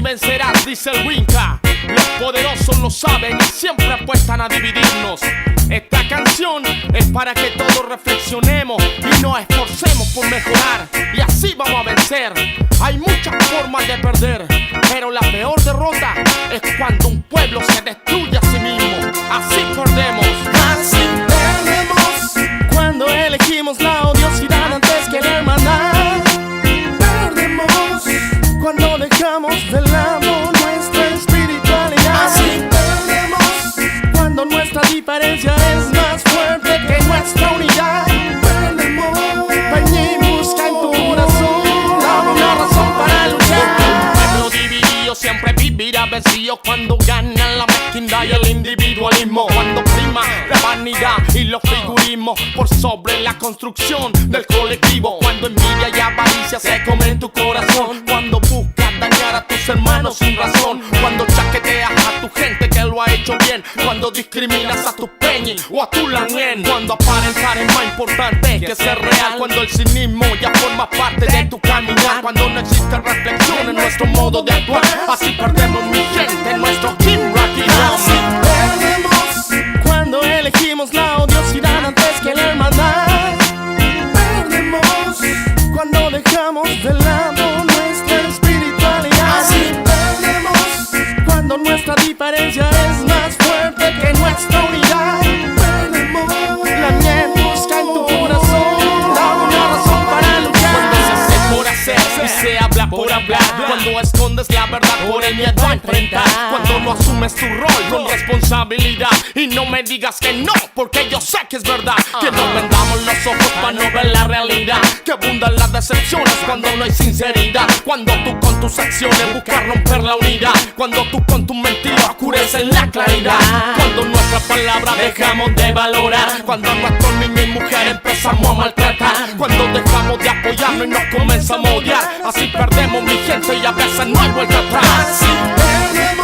Vencerás, dice el Winca. Los poderosos lo saben y siempre apuestan a dividirnos. Esta canción es para que todos reflexionemos y nos esforcemos por mejorar, y así vamos a vencer. Hay muchas formas de perder, pero la peor derrota es cuando un pueblo se destruye a sí mismo. Así perdemos. Así perdemos cuando elegimos la odiosidad antes que la hermandad. Perdemos cuando dejamos de lado nuestra espiritualidad. Así perdemos cuando nuestra diferencia es más fuerte que nuestra unidad. Perdemos. Ven y busca en tu corazón una razón para luchar. Un pueblo dividido siempre vivirá vencido cuando ganan la mezquindad y el individualismo. Cuando prima la vanidad y los figurismos por sobre la construcción del colectivo. Cuando envidia y avaricia se comen tu corazón. Cuando buscas dañar a tus hermanos sin razón. Cuando chaqueteas a tu gente que lo ha hecho bien. Cuando discriminas a tu peñi o a tu lanien. Cuando aparentar es más importante que ser real. Cuando el cinismo ya forma parte de tu caminar. Cuando no existe reflexión en nuestro modo de actuar. Así perdemos, mi gente, nuestro King Rocky. Así perdemos cuando elegimos la odiosidad antes que la hermandad. Perdemos cuando dejamos de lado nuestra espiritualidad. Así perdemos cuando nuestra diferencia es más fuerte que nuestra unidad. Perdemos. La miel busca en tu corazón una razón para luchar. Cuando se hace por hacer y se habla por hablar. Cuando escondes la verdad por el miedo a enfrentar. Cuando no asumes tu rol con responsabilidad. Y no me digas que no, porque yo sé que es verdad. Que nos vendamos los ojos para no ver la realidad. Que abundan las decepciones cuando no hay sinceridad. Cuando tú con tus acciones buscas romper la unidad. Cuando tú con tu mentira oscureces la claridad. Cuando nuestra palabra dejamos de valorar. Cuando nuestros niños y mujeres empezamos a maltratar. Cuando dejamos de apoyarnos y nos comenzamos a odiar. Así perdemos, mi gente, y a veces no hay vuelta atrás. Así perdemos